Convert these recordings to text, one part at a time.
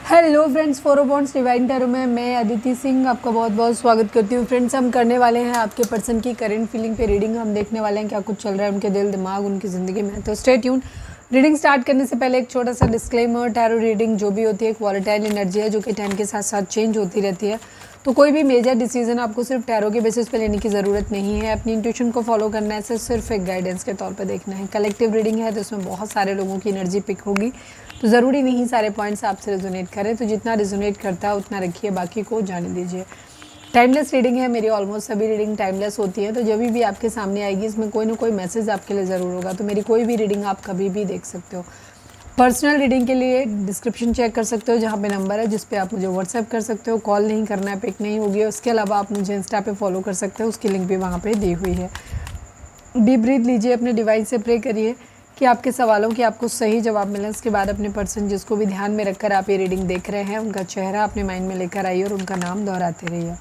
Hello friends, फोरो bonds divine tarot में मैं अदिति सिंह आपका बहुत बहुत स्वागत करती हूँ। फ्रेंड्स, हम करने वाले हैं आपके पर्सन की करंट फीलिंग पे रीडिंग। हम देखने वाले हैं क्या कुछ चल रहा है उनके दिल दिमाग उनकी ज़िंदगी में। तो स्टे ट्यून। रीडिंग स्टार्ट करने से पहले एक छोटा सा डिस्क्लेमर, टैरो रीडिंग जो भी होती है एक वॉलेटाइल एनर्जी है जो कि टाइम के साथ साथ चेंज होती रहती है। तो कोई भी मेजर डिसीजन आपको सिर्फ टैरो के बेसिस पे लेने की ज़रूरत नहीं है। अपनी इंट्यूशन को फॉलो करना है, सिर्फ एक गाइडेंस के तौर पे देखना है। कलेक्टिव रीडिंग है तो इसमें बहुत सारे लोगों की एनर्जी पिक होगी, तो ज़रूरी नहीं सारे पॉइंट्स आपसे रेजोनेट करें। तो जितना रेजोनेट करता है उतना रखिए, बाकी को जाने दीजिए। टाइमलेस रीडिंग है, मेरी ऑलमोस्ट सभी रीडिंग टाइमलेस होती है। तो जब भी आपके सामने आएगी इसमें कोई ना कोई मैसेज आपके लिए ज़रूर होगा। तो मेरी कोई भी रीडिंग आप कभी भी देख सकते हो। पर्सनल रीडिंग के लिए डिस्क्रिप्शन चेक कर सकते हो, जहाँ पे नंबर है जिस पे आप मुझे व्हाट्सएप कर सकते हो। कॉल नहीं करना है, पिक नहीं होगी। उसके अलावा आप मुझे इंस्टा पे फॉलो कर सकते हो, उसकी लिंक भी वहाँ पे दी हुई है। डीप ब्रीथ लीजिए, अपने डिवाइस से प्रे करिए कि आपके सवालों के आपको सही जवाब मिले। उसके बाद अपने पर्सन जिसको भी ध्यान में रखकर आप ये रीडिंग देख रहे हैं उनका चेहरा अपने माइंड में लेकर आइए और उनका नाम दोहराते रहिए।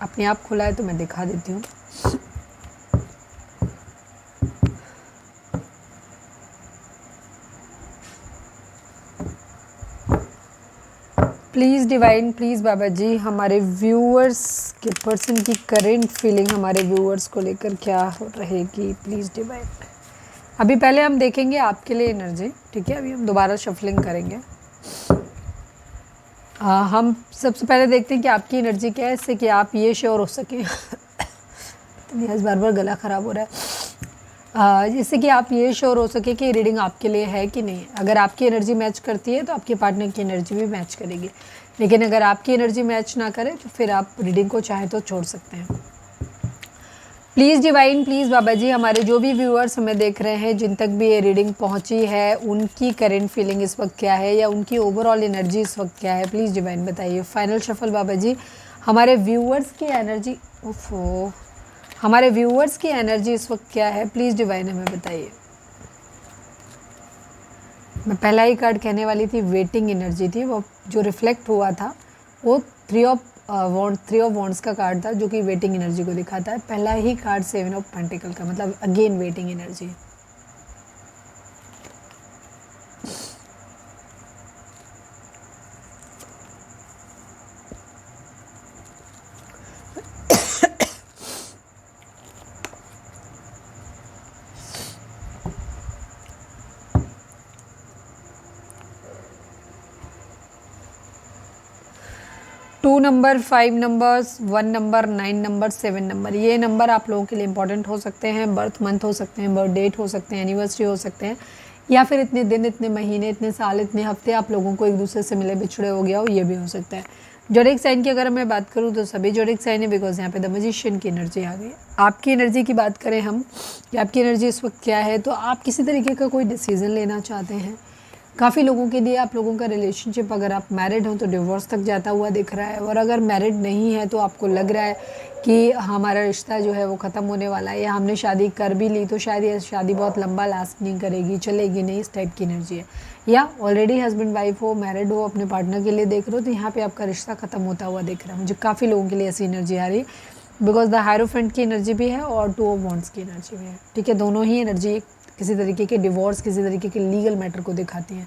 अपने आप खुला है तो मैं दिखा देती हूँ। प्लीज़ डिवाइन, प्लीज़ बाबा जी, हमारे व्यूअर्स के पर्सन की करेंट फीलिंग हमारे व्यूअर्स को लेकर क्या रहेगी। Please divine. अभी पहले हम देखेंगे आपके लिए एनर्जी, ठीक है। अभी हम दोबारा शफलिंग करेंगे। हम सबसे पहले देखते हैं कि आपकी एनर्जी क्या है, इससे कि आप ये श्योर हो सकें तो इस बार गला ख़राब हो रहा है। जिससे कि आप ये श्योर हो सके कि रीडिंग आपके लिए है कि नहीं। अगर आपकी एनर्जी मैच करती है तो आपके पार्टनर की एनर्जी भी मैच करेगी, लेकिन अगर आपकी एनर्जी मैच ना करे तो फिर आप रीडिंग को चाहे तो छोड़ सकते हैं। प्लीज़ डिवाइन, प्लीज़ बाबा जी, हमारे जो भी व्यूअर्स हमें देख रहे हैं, जिन तक भी ये रीडिंग पहुंची है, उनकी करंट फीलिंग इस वक्त क्या है या उनकी ओवरऑल एनर्जी इस वक्त क्या है। प्लीज़ डिवाइन बताइए। फाइनल शफल बाबा जी, हमारे व्यूअर्स की एनर्जी हमारे व्यूअर्स की एनर्जी इस वक्त क्या है। प्लीज़ डिवाइन हमें बताइए। मैं पहला ही कार्ड कहने वाली थी, वेटिंग एनर्जी थी। वो जो रिफ्लेक्ट हुआ था वो थ्री ऑफ वॉन्ड्स का कार्ड था जो कि वेटिंग एनर्जी को दिखाता है। पहला ही कार्ड 7 ऑफ पेंटिकल का, मतलब again waiting energy. Two number, 5 numbers, 1 number, 9 number, 7 number, ये नंबर आप लोगों के लिए इंपॉर्टेंट हो सकते हैं। बर्थ मंथ हो सकते हैं, बर्थ डेट हो सकते हैं, एनिवर्सरी हो सकते हैं, या फिर इतने दिन, इतने महीने, इतने साल, इतने हफ्ते आप लोगों को एक दूसरे से मिले बिछड़े हो गया हो, ये भी हो सकता है। जोडिक साइन की अगर मैं बात करूँ तो सभी जोडिक साइन है, बिकॉज यहाँ पे द मैजिशियन की एनर्जी आ गई। आपकी एनर्जी की बात करें हम कि आपकी एनर्जी इस वक्त क्या है, तो आप किसी तरीके का कोई डिसीज़न लेना चाहते हैं। काफ़ी लोगों के लिए आप लोगों का रिलेशनशिप, अगर आप मैरिड हो तो डिवोर्स तक जाता हुआ दिख रहा है, और अगर मैरिड नहीं है तो आपको लग रहा है कि हमारा रिश्ता जो है वो ख़त्म होने वाला है, या हमने शादी कर भी ली तो शायद ये शादी बहुत लंबा लास्ट नहीं करेगी, चलेगी नहीं, इस टाइप की एनर्जी है। या ऑलरेडी हस्बैंड वाइफ हो, मैरिड हो, अपने पार्टनर के लिए देख रहे हो, तो यहाँ पर आपका रिश्ता ख़त्म होता हुआ दिख रहा है। मुझे काफ़ी लोगों के लिए ऐसी एनर्जी आ रही है, बिकॉज द हायरोफेंट की एनर्जी भी है और 2 ऑफ वॉन्ड्स की एनर्जी भी है, ठीक है। दोनों ही एनर्जी किसी तरीके के डिवोर्स, किसी तरीके के लीगल मैटर को दिखाती हैं,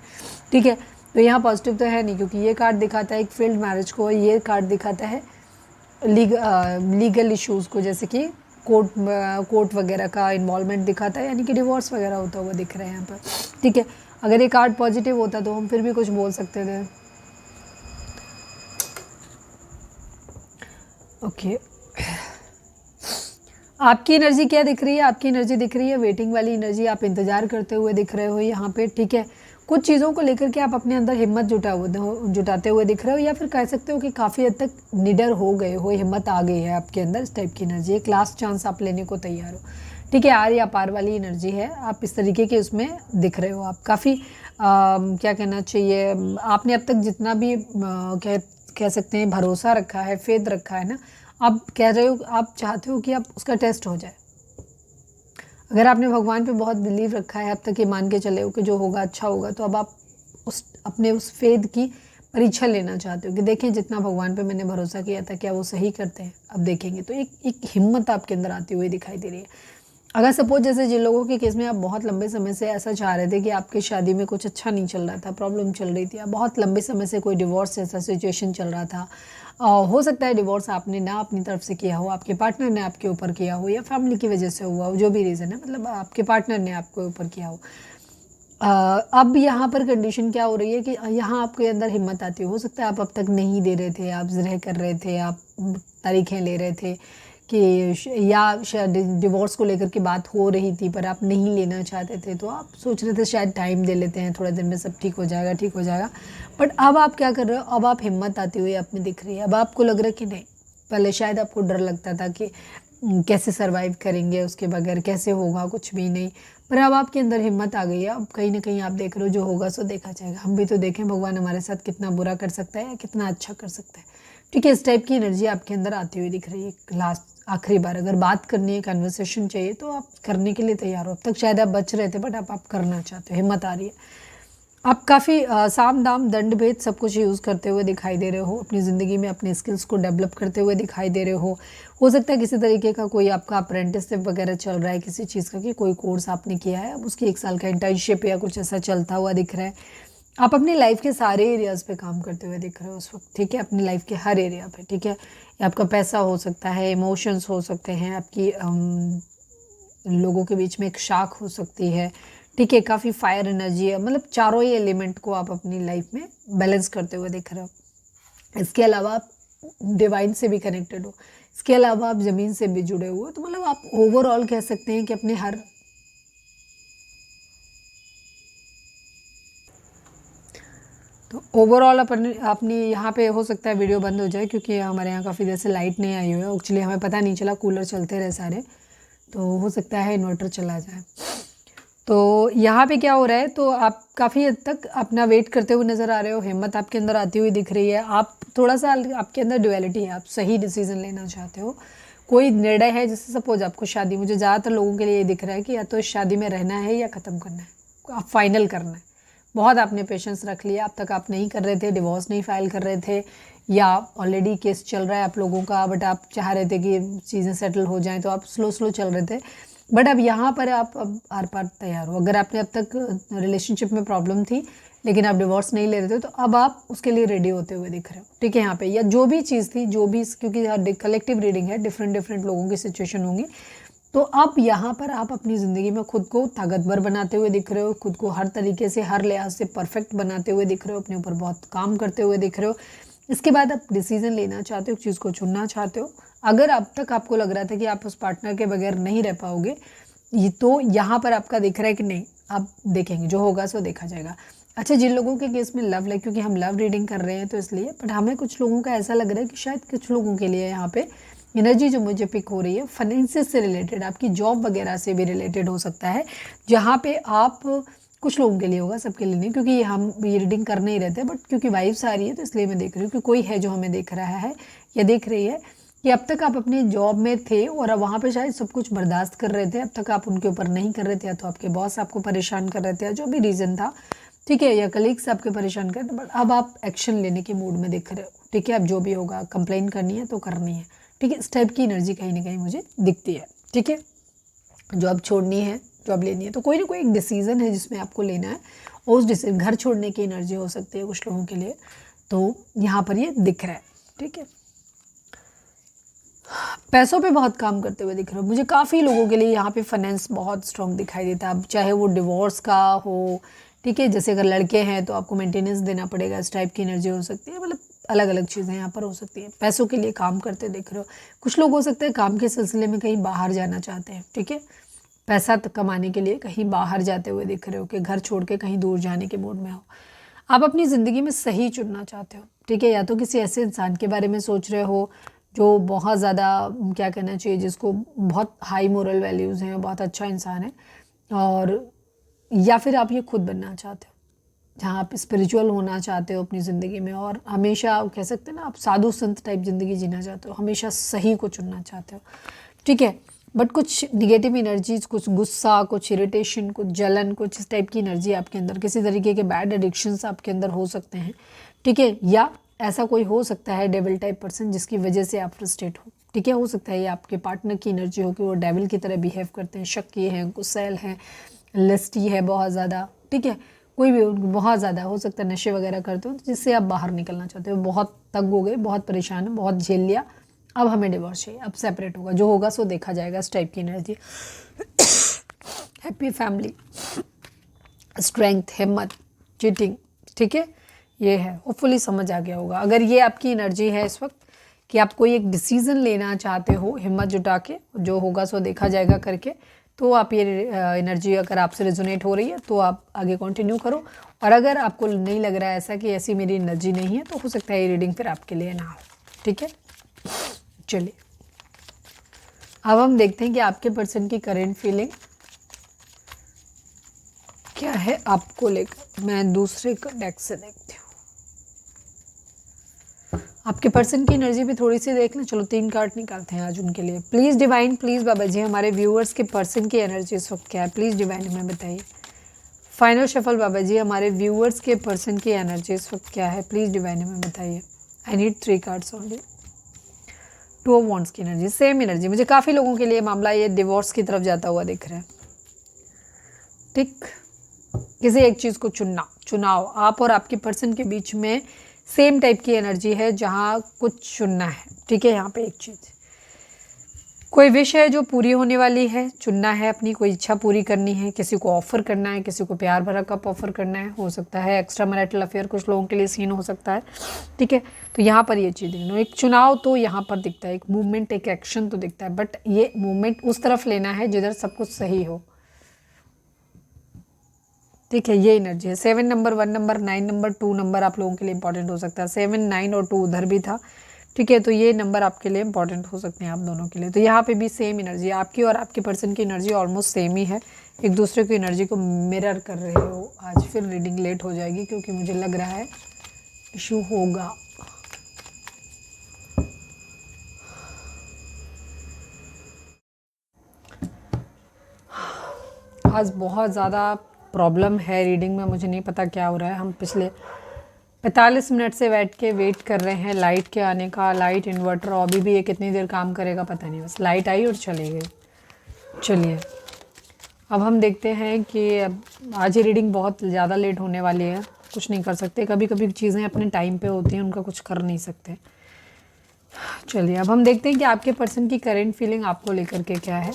ठीक है। तो यहाँ पॉजिटिव तो है नहीं, क्योंकि ये कार्ड दिखाता है एक फील्ड मैरिज को, ये कार्ड दिखाता है लीगल इश्यूज़ को, जैसे कि कोर्ट वगैरह का इन्वॉल्वमेंट दिखाता है, यानी कि डिवोर्स वगैरह होता हुआ दिख रहा है यहाँ पर, ठीक है। अगर ये कार्ड पॉजिटिव होता तो हम फिर भी कुछ बोल सकते थे। ओके, आपकी एनर्जी क्या दिख रही है? आपकी एनर्जी दिख रही है वेटिंग वाली एनर्जी। आप इंतज़ार करते हुए दिख रहे हो यहाँ पे, ठीक है। कुछ चीज़ों को लेकर के आप अपने अंदर हिम्मत जुटाते हुए दिख रहे हो, या फिर कह सकते हो कि काफ़ी हद तक निडर हो गए हो, हिम्मत आ गई है आपके अंदर, इस टाइप की एनर्जी। एक लास्ट चांस आप लेने को तैयार हो, ठीक है। आर या पार वाली एनर्जी है, आप इस तरीके के उसमें दिख रहे हो। आप काफ़ी क्या कहना चाहिए, आपने अब तक जितना भी कह सकते हैं भरोसा रखा है, फेथ रखा है ना, आप कह रहे हो, आप चाहते हो कि आप उसका टेस्ट हो जाए। अगर आपने भगवान पे बहुत बिलीव रखा है, अब तक ये मान के चले हो कि जो होगा अच्छा होगा, तो अब आप अपने उस फेथ की परीक्षा लेना चाहते हो कि देखें जितना भगवान पे मैंने भरोसा किया था क्या वो सही करते हैं, अब देखेंगे। तो एक हिम्मत आपके अंदर आती हुई दिखाई दे रही है। अगर सपोज जैसे जिन लोगों के केस में आप बहुत लंबे समय से ऐसा चाह रहे थे कि आपकी शादी में कुछ अच्छा नहीं चल रहा था, प्रॉब्लम चल रही थी, या बहुत लंबे समय से कोई डिवोर्स जैसा सिचुएशन चल रहा था, हो सकता है डिवोर्स आपने ना अपनी तरफ से किया हो, आपके पार्टनर ने आपके ऊपर किया हो, या फैमिली की वजह से हुआ हो, जो भी रीज़न है, मतलब आपके पार्टनर ने आपके ऊपर किया हो। अब यहाँ पर कंडीशन क्या हो रही है कि यहाँ आपके अंदर हिम्मत आती हो सकता है आप अब तक नहीं दे रहे थे, आप ज़िरह कर रहे थे, आप तारीखें ले रहे थे कि या शायद डिवोर्स को लेकर के बात हो रही थी पर आप नहीं लेना चाहते थे, तो आप सोच रहे थे शायद टाइम दे लेते हैं, थोड़े दिन में सब ठीक हो जाएगा, ठीक हो जाएगा। बट अब आप क्या कर रहे हो, अब आप हिम्मत आती हुई आप में दिख रही है। अब आपको लग रहा है कि नहीं, पहले शायद आपको डर लगता था कि कैसे सरवाइव करेंगे उसके बगैर, कैसे होगा, कुछ भी नहीं, पर अब आपके अंदर हिम्मत आ गई है। अब कहीं ना कहीं आप देख रहे हो जो होगा सो देखा जाएगा। हम भी तो देखें भगवान हमारे साथ कितना बुरा कर सकता है या कितना अच्छा कर सकता है। ठीक है, इस टाइप की एनर्जी आपके अंदर आती हुई दिख रही है। लास्ट आखिरी बार अगर बात करनी है, कन्वर्सेशन चाहिए, तो आप करने के लिए तैयार हो। अब तक शायद आप बच रहे थे बट अब आप करना चाहते हो, हिम्मत आ रही है। आप काफ़ी साम दाम दंड भेद सब कुछ यूज़ करते हुए दिखाई दे रहे हो अपनी ज़िंदगी में, अपने स्किल्स को डेवलप करते हुए दिखाई दे रहे हो सकता है किसी तरीके का कोई आपका अप्रेंटिसशिप वगैरह चल रहा है किसी चीज़ का, कि कोई कोर्स आपने किया है, अब उसकी 1 साल का इंटर्नशिप या कुछ ऐसा चलता हुआ दिख रहा है। आप अपनी लाइफ के सारे एरियाज़ पे काम करते हुए दिख रहे हो उस वक्त। ठीक है, अपनी लाइफ के हर एरिया पे। ठीक है, ये आपका पैसा हो सकता है, इमोशंस हो सकते हैं, आपकी लोगों के बीच में एक शाख हो सकती है। ठीक है, काफ़ी फायर एनर्जी है, मतलब चारों ही एलिमेंट को आप अपनी लाइफ में बैलेंस करते हुए दिख रहे हो। इसके अलावा आप डिवाइन से भी कनेक्टेड हो, इसके अलावा आप ज़मीन से भी जुड़े हुए हो, तो मतलब आप ओवरऑल कह सकते हैं कि अपने हर तो ओवरऑल अपन अपनी यहाँ पे हो सकता है वीडियो बंद हो जाए क्योंकि हमारे यहाँ काफ़ी देर से लाइट नहीं आई हुई है। एक्चुअली हमें पता नहीं चला, कूलर चलते रहे सारे, तो हो सकता है इन्वर्टर चला जाए। तो यहाँ पे क्या हो रहा है, तो आप काफ़ी हद तक अपना वेट करते हुए नज़र आ रहे हो, हिम्मत आपके अंदर आती हुई दिख रही है। आप थोड़ा सा आपके अंदर ड्युअलिटी है, आप सही डिसीजन लेना चाहते हो। कोई निर्णय है, जैसे सपोज आपको शादी, मुझे ज़्यादातर लोगों के लिए ये दिख रहा है कि या तो इस शादी में रहना है या ख़त्म करना है, आप फाइनल करना है। बहुत आपने पेशेंस रख लिया, अब तक आप नहीं कर रहे थे, डिवोर्स नहीं फाइल कर रहे थे, या ऑलरेडी केस चल रहा है आप लोगों का, बट आप चाह रहे थे कि चीज़ें सेटल हो जाएं, तो आप स्लो स्लो चल रहे थे। बट अब यहाँ पर आप अब आर पार तैयार हो। अगर आपने अब तक रिलेशनशिप में प्रॉब्लम थी लेकिन आप डिवोर्स नहीं ले रहे थे, तो अब आप उसके लिए रेडी होते हुए दिख रहे हो। ठीक है, यहाँ पे या जो भी चीज़ थी, जो भी, क्योंकि कलेक्टिव रीडिंग है, डिफरेंट डिफरेंट लोगों की सिचुएशन होंगी, तो अब यहाँ पर आप अपनी ज़िंदगी में खुद को ताकतवर बनाते हुए दिख रहे हो, खुद को हर तरीके से, हर लिहाज से परफेक्ट बनाते हुए दिख रहे हो, अपने ऊपर बहुत काम करते हुए दिख रहे हो। इसके बाद आप डिसीजन लेना चाहते हो, चीज़ को चुनना चाहते हो। अगर अब तक आपको लग रहा था कि आप उस पार्टनर के बगैर नहीं रह पाओगे, ये तो यहाँ पर आपका दिख रहा है कि नहीं, आप देखेंगे जो होगा सो देखा जाएगा। अच्छा, जिन लोगों के केस में लव है, क्योंकि हम लव रीडिंग कर रहे हैं तो इसलिए, बट हमें कुछ लोगों का ऐसा लग रहा है कि शायद कुछ लोगों के लिए यहाँ पे एनर्जी जो मुझे पिक हो रही है फाइनेंसिस से रिलेटेड, आपकी जॉब वगैरह से भी रिलेटेड हो सकता है, जहाँ पे आप, कुछ लोगों के लिए होगा, सबके लिए नहीं, क्योंकि हम ये रीडिंग कर नहीं रहते, बट क्योंकि वाइब्स आ रही है तो इसलिए मैं देख रही हूँ कि कोई है जो हमें देख रहा है या देख रही है कि अब तक आप अपनी जॉब में थे और अब वहाँ पे शायद सब कुछ बर्दाश्त कर रहे थे, अब तक आप उनके ऊपर नहीं कर रहे थे, या तो आपके बॉस आपको परेशान कर रहे थे, या जो भी रीज़न था, ठीक है, या कलीग्स आपके परेशान कर रहे थे, बट अब आप एक्शन लेने के मूड में दिख रहे हो। ठीक है, अब जो भी होगा, कंप्लेन करनी है तो करनी है। ठीक है, इस टाइप की एनर्जी कहीं ना कहीं मुझे दिखती है। ठीक है, जॉब छोड़नी है, जॉब लेनी है, तो कोई ना कोई एक डिसीज़न है जिसमें आपको लेना है, और उस डिसीजन, घर छोड़ने की एनर्जी हो सकती है कुछ लोगों के लिए, तो यहाँ पर ये दिख रहा है। ठीक है, पैसों पे बहुत काम करते हुए दिख रहे हो मुझे। काफ़ी लोगों के लिए यहाँ पे फाइनेंस बहुत स्ट्रॉन्ग दिखाई देता है, अब चाहे वो डिवोर्स का हो, ठीक है, जैसे अगर लड़के हैं तो आपको मेंटेनेंस देना पड़ेगा, इस टाइप की एनर्जी हो सकती है, मतलब अलग अलग चीज़ें यहाँ पर हो सकती हैं। पैसों के लिए काम करते दिख रहे हो, कुछ लोग हो सकते हैं काम के सिलसिले में कहीं बाहर जाना चाहते हैं। ठीक है, पैसा कमाने के लिए कहीं बाहर जाते हुए दिख रहे हो, कि घर छोड़ के कहीं दूर जाने के मूड में हो। आप अपनी ज़िंदगी में सही चुनना चाहते हो। ठीक है, या तो किसी ऐसे इंसान के बारे में सोच रहे हो जो बहुत ज़्यादा, क्या कहना चाहिए, जिसको बहुत हाई मोरल वैल्यूज़ हैं, बहुत अच्छा इंसान है, और या फिर आप ये खुद बनना चाहते हो, जहाँ आप स्पिरिचुअल होना चाहते हो अपनी ज़िंदगी में, और हमेशा कह सकते हैं ना, आप साधु संत टाइप ज़िंदगी जीना चाहते हो, हमेशा सही को चुनना चाहते हो। ठीक है, बट कुछ निगेटिव एनर्जीज, कुछ गुस्सा, कुछ इरिटेशन, कुछ जलन, कुछ इस टाइप की एनर्जी आपके अंदर, किसी तरीके के बैड एडिक्शंस आपके अंदर हो सकते हैं। ठीक है, या ऐसा कोई हो सकता है डेविल टाइप पर्सन जिसकी वजह से आप फ्रस्ट्रेट हो। ठीक है। हो सकता है ये आपके पार्टनर की एनर्जी हो कि वो डेविल की तरह बिहेव करते हैं, शक्की हैं, गुस्सैल हैं, लिस्टी है बहुत ज़्यादा, ठीक है। कोई भी बहुत ज़्यादा हो सकता है नशे वगैरह करते हो, तो जिससे आप बाहर निकलना चाहते हो, बहुत तंग हो गए, बहुत परेशान है, बहुत झेल लिया, अब हमें डिवोर्स चाहिए, अब सेपरेट होगा, जो होगा सो देखा जाएगा, इस टाइप की एनर्जी। हैप्पी फैमिली, स्ट्रेंथ, हिम्मत, चीटिंग, ठीक है, ये है। होपफुली समझ आ गया होगा। अगर ये आपकी एनर्जी है इस वक्त कि आप कोई एक डिसीजन लेना चाहते हो हिम्मत जुटा के, जो होगा सो देखा जाएगा करके, तो आप ये एनर्जी अगर आपसे रेजोनेट हो रही है तो आप आगे कंटिन्यू करो। और अगर आपको नहीं लग रहा है ऐसा कि ऐसी मेरी एनर्जी नहीं है, तो हो सकता है ये रीडिंग फिर आपके लिए ना हो, ठीक है। चलिए अब हम देखते हैं कि आपके पर्सन की करेंट फीलिंग क्या है आपको लेकर। मैं दूसरे डेक से देखती हूँ। आपके पर्सन की एनर्जी भी थोड़ी सी देख लें। चलो 3 कार्ड निकालते हैं आज उनके लिए। प्लीज़ डिवाइन, प्लीज़ बाबा जी, हमारे व्यूअर्स के पर्सन की एनर्जी इस वक्त क्या है, प्लीज़ डिवाइन हमें बताइए। फाइनल शफल बाबा जी, हमारे व्यूअर्स के पर्सन की एनर्जी इस वक्त क्या है, प्लीज़ डिवाइन हमें बताइए। I need 3 cards only. 2 of wands की एनर्जी, सेम एनर्जी। मुझे काफ़ी लोगों के लिए मामला ये डिवोर्स की तरफ जाता हुआ दिख रहा है, ठीक। किसी एक चीज़ को चुनाव आप और आपके पर्सन के बीच में सेम टाइप की एनर्जी है, जहाँ कुछ चुनना है, ठीक है। यहाँ पे एक चीज़, कोई विश है जो पूरी होने वाली है, चुनना है, अपनी कोई इच्छा पूरी करनी है, किसी को ऑफर करना है, किसी को प्यार भरा कप ऑफर करना है, हो सकता है एक्स्ट्रा मैरिटल अफेयर कुछ लोगों के लिए सीन हो सकता है, ठीक है। तो यहाँ पर ये चीज़ एक चुनाव तो यहाँ पर दिखता है, एक मूवमेंट, एक एक्शन तो दिखता है, बट ये मूवमेंट उस तरफ लेना है जिधर सब कुछ सही हो, ठीक है। ये एनर्जी है। 7 नंबर, 1 नंबर, 9 नंबर, 2 नंबर आप लोगों के लिए इंपॉर्टेंट हो सकता है। 7, 9 और 2 उधर भी था, ठीक है। तो ये नंबर आपके लिए इंपॉर्टेंट हो सकते हैं आप दोनों के लिए। तो यहाँ पे भी सेम एनर्जी, आपकी और आपके पर्सन की एनर्जी ऑलमोस्ट सेम ही है, एक दूसरे की एनर्जी को मिरर कर रहे हो। आज फिर रीडिंग लेट हो जाएगी क्योंकि मुझे लग रहा है इशू होगा। आज बहुत ज़्यादा प्रॉब्लम है रीडिंग में, मुझे नहीं पता क्या हो रहा है। हम पिछले 45 मिनट से बैठ के वेट कर रहे हैं लाइट के आने का। लाइट, इन्वर्टर, अभी भी ये कितनी देर काम करेगा पता नहीं, बस लाइट आई और चली गई। चलिए अब हम देखते हैं कि अब आज ये रीडिंग बहुत ज़्यादा लेट होने वाली है, कुछ नहीं कर सकते। कभी कभी चीज़ें अपने टाइम पे होती हैं, उनका कुछ कर नहीं सकते। चलिए अब हम देखते हैं कि आपके पर्सन की करेंट फीलिंग आपको लेकर के क्या है।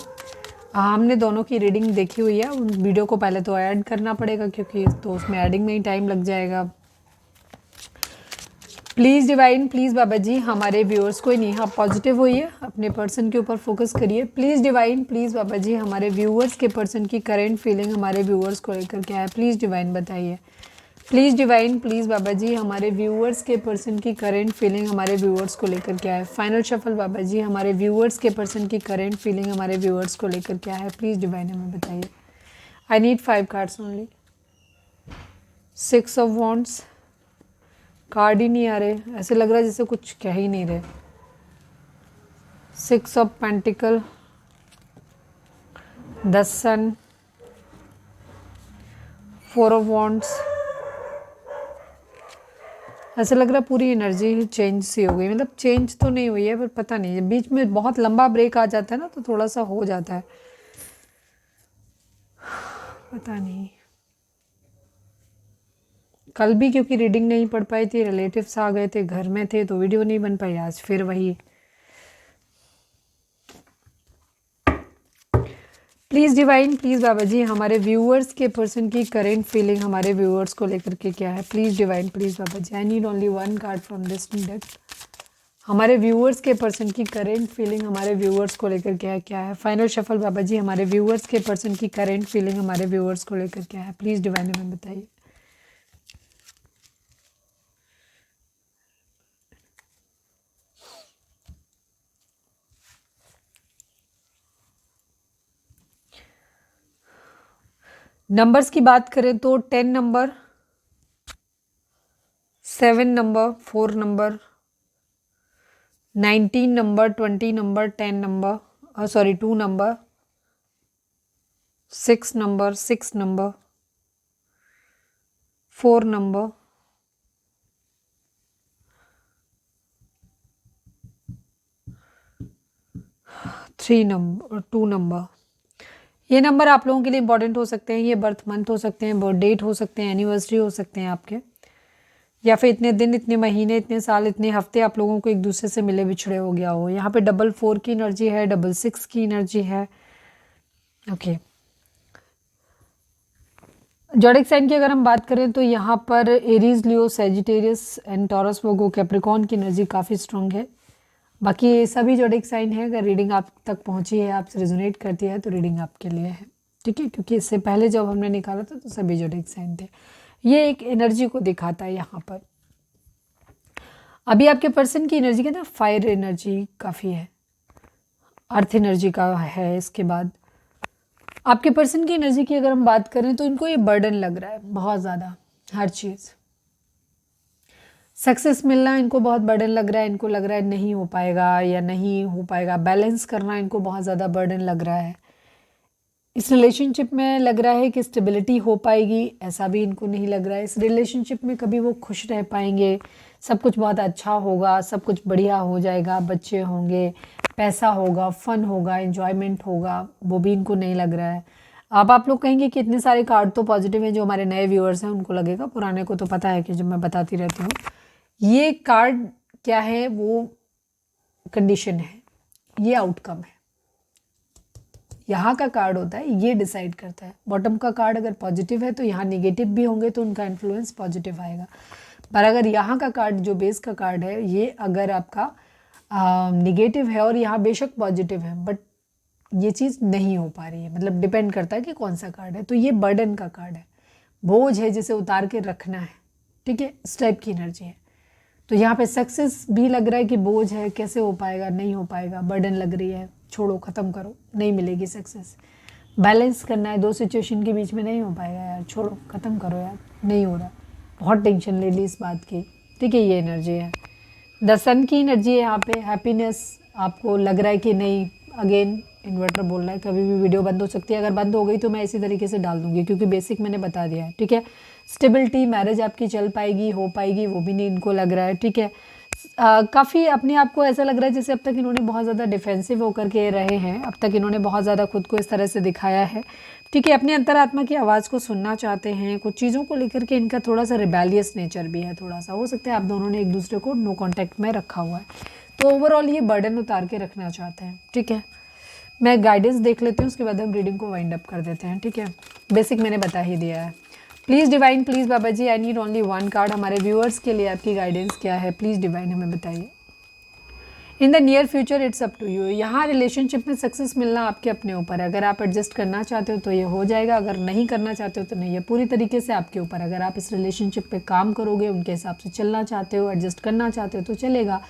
हमने दोनों की रीडिंग देखी हुई है, उन वीडियो को पहले तो ऐड करना पड़ेगा क्योंकि तो उसमें ऐडिंग में ही टाइम लग जाएगा। प्लीज़ डिवाइन, प्लीज़ बाबा जी, हमारे व्यूअर्स को ही नहीं, आप पॉजिटिव होइए, अपने पर्सन के ऊपर फोकस करिए। प्लीज़ डिवाइन, प्लीज़ बाबा जी, हमारे व्यूअर्स के पर्सन की करेंट फीलिंग हमारे व्यूअर्स को लेकर क्या है, प्लीज़ डिवाइन बताइए। प्लीज़ डिवाइन, प्लीज़ बाबा जी, हमारे व्यूअर्स के पर्सन की करेंट फीलिंग हमारे व्यूअर्स को लेकर क्या है। फाइनल शफल बाबा जी, हमारे व्यूअर्स के पर्सन की करेंट फीलिंग हमारे व्यूअर्स को लेकर क्या है, प्लीज़ डिवाइन हमें बताइए। I need 5 cards only. 6 of wands, card ही नहीं आ रहे, ऐसे लग रहा है जैसे कुछ कह ही नहीं रहे। 6 of pentacle, the sun, 4 of wands. ऐसे लग रहा है पूरी एनर्जी ही चेंज सी हो गई, मतलब चेंज तो नहीं हुई है पर पता नहीं, बीच में बहुत लंबा ब्रेक आ जाता है ना तो थोड़ा सा हो जाता है, पता नहीं। कल भी क्योंकि रीडिंग नहीं पढ़ पाई थी, रिलेटिव्स आ गए थे, घर में थे, तो वीडियो नहीं बन पाई। आज फिर वही। प्लीज़ डिवाइन, प्लीज़ बाबा जी, हमारे व्यूअर्स के पर्सन की करेंट फीलिंग हमारे व्यूअर्स को लेकर के क्या है, please divine, please Baba ji. I need only 1 card from this deck. हमारे व्यूअर्स के पर्सन की करेंट फीलिंग हमारे व्यूअर्स को लेकर क्या है। फाइनल शफल बाबा जी, हमारे व्यूअर्स के पर्सन की करेंट फीलिंग हमारे व्यूअर्स को लेकर क्या है, प्लीज़ डिवाइन हमें बताइए। नंबर्स की बात करें तो 10 number, 7 number, 4 number, 19 number, 20 number, 10 number, sorry 2 number, 6 number, 6 number, 4 number, 3 number, 2 number, ये नंबर आप लोगों के लिए इंपॉर्टेंट हो सकते हैं। ये बर्थ मंथ हो सकते हैं, बर्थ डेट हो सकते हैं, एनिवर्सरी हो सकते हैं आपके, या फिर इतने दिन, इतने महीने, इतने साल, इतने हफ्ते आप लोगों को एक दूसरे से मिले बिछड़े हो गया हो। यहाँ पे 4 की एनर्जी है, 6 की एनर्जी है। ओके, जॉडिक साइन की अगर हम बात करें तो यहाँ पर Aries, Leo, Sagittarius and taurus, Virgo, Capricorn की एनर्जी काफ़ी स्ट्रॉन्ग है। बाकी ये सभी जॉडिक साइन है। अगर रीडिंग आप तक पहुँची है, आपसे रेजोनेट करती है, तो रीडिंग आपके लिए है, ठीक है, क्योंकि इससे पहले जब हमने निकाला था तो सभी जॉडिक साइन थे। ये एक एनर्जी को दिखाता है यहाँ पर। अभी आपके पर्सन की एनर्जी के ना फायर एनर्जी काफ़ी है, अर्थ एनर्जी का है। इसके बाद आपके पर्सन की एनर्जी की अगर हम बात करें तो इनको ये बर्डन लग रहा है बहुत ज़्यादा, हर चीज़ सक्सेस मिलना इनको बहुत बर्डन लग रहा है। इनको लग रहा है नहीं हो पाएगा या नहीं हो पाएगा, बैलेंस करना इनको बहुत ज़्यादा बर्डन लग रहा है। इस रिलेशनशिप में लग रहा है कि स्टेबिलिटी हो पाएगी, ऐसा भी इनको नहीं लग रहा है। इस रिलेशनशिप में कभी वो खुश रह पाएंगे, सब कुछ बहुत अच्छा होगा, सब कुछ बढ़िया हो जाएगा, बच्चे होंगे, पैसा होगा, फन होगा, एंजॉयमेंट होगा, वो भी इनको नहीं लग रहा है। अब आप लोग कहेंगे कि इतने सारे कार्ड तो पॉजिटिव हैं, जो हमारे नए व्यूअर्स हैं उनको लगेगा, पुराने को तो पता है कि जब मैं बताती रहती हूँ। ये कार्ड क्या है, वो कंडीशन है, ये आउटकम है। यहाँ का कार्ड होता है, ये डिसाइड करता है। बॉटम का कार्ड अगर पॉजिटिव है तो यहाँ नेगेटिव भी होंगे तो उनका इन्फ्लुएंस पॉजिटिव आएगा। पर अगर यहाँ का कार्ड, जो बेस का कार्ड है, ये अगर आपका नेगेटिव है और यहाँ बेशक पॉजिटिव है, बट ये चीज़ नहीं हो पा रही है, मतलब डिपेंड करता है कि कौन सा कार्ड है। तो ये बर्डन का कार्ड है, बोझ है जिसे उतार के रखना है, ठीक है, इस टाइप की एनर्जी है। तो यहाँ पे सक्सेस भी लग रहा है कि बोझ है, कैसे हो पाएगा, नहीं हो पाएगा, बर्डन लग रही है, छोड़ो, ख़त्म करो, नहीं मिलेगी सक्सेस। बैलेंस करना है, दो सिचुएशन के बीच में नहीं हो पाएगा यार, छोड़ो, ख़त्म करो यार, नहीं हो रहा, बहुत टेंशन ले ली इस बात की, ठीक है, ये एनर्जी है। द सन की एनर्जी है यहाँ पे, हैप्पीनेस। आपको लग रहा है कि नहीं, अगेन इन्वर्टर बोल रहा है कभी भी वीडियो बंद हो सकती है। अगर बंद हो गई तो मैं इसी तरीके से डाल दूंगी, क्योंकि बेसिक मैंने बता दिया है, ठीक है। स्टेबिलिटी, मैरिज आपकी चल पाएगी, हो पाएगी, वो भी नहीं इनको लग रहा है, ठीक है। काफ़ी अपने आप को ऐसा लग रहा है जैसे अब तक इन्होंने बहुत ज़्यादा डिफेंसिव होकर के रहे हैं, अब तक इन्होंने बहुत ज़्यादा खुद को इस तरह से दिखाया है, ठीक है। अपने अंतरात्मा की आवाज़ को सुनना चाहते हैं, कुछ चीज़ों को लेकर के इनका थोड़ा सा रिबेलियस नेचर भी है, थोड़ा सा हो सकता है आप दोनों ने एक दूसरे को नो कॉन्टैक्ट में रखा हुआ है। तो ओवरऑल ये बर्डन उतार के रखना चाहते हैं, ठीक है। मैं गाइडेंस देख लेती हूँ, उसके बाद हम रीडिंग को वाइंड अप कर देते हैं, ठीक है। बेसिक मैंने बता ही दिया है। Please divine, please Baba ji, I need only 1 card. हमारे व्यूअर्स के लिए आपकी गाइडेंस क्या है, प्लीज़ डिवाइन हमें बताइए। In the near future it's up to you. यहाँ रिलेशनशिप में सक्सेस मिलना आपके अपने ऊपर है। अगर आप एडजस्ट करना चाहते हो तो ये हो जाएगा, अगर नहीं करना चाहते हो तो नहीं है, पूरी तरीके से आपके ऊपर। अगर आप इस रिलेशनशिप पे काम करोगे, उनके हिसाब से चलना चाहते हो, एडजस्ट करना चाहते हो तो चलेगा,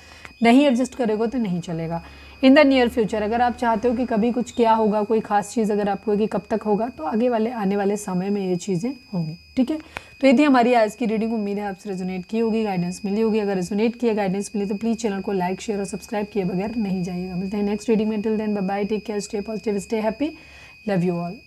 नहीं एडजस्ट करोगे तो नहीं चलेगा। इन द नियर फ्यूचर अगर आप चाहते हो कि कभी कुछ क्या होगा, कोई खास चीज़ अगर आपको कि कब तक होगा, तो आगे वाले आने वाले समय में ये चीज़ें होंगी, ठीक है। तो ये थी हमारी आज की रीडिंग। उम्मीद है आपसे रेजोनेट की होगी, गाइडेंस मिली होगी। अगर रेजोनेट किया, गाइडेंस मिली तो प्लीज़ चैनल को लाइक, शेयर और सब्सक्राइब किए बगैर नहीं जाइएगा। मिलते हैं नेक्स्ट रीडिंग में। Till then bye bye, take care, stay positive, stay happy, love you all.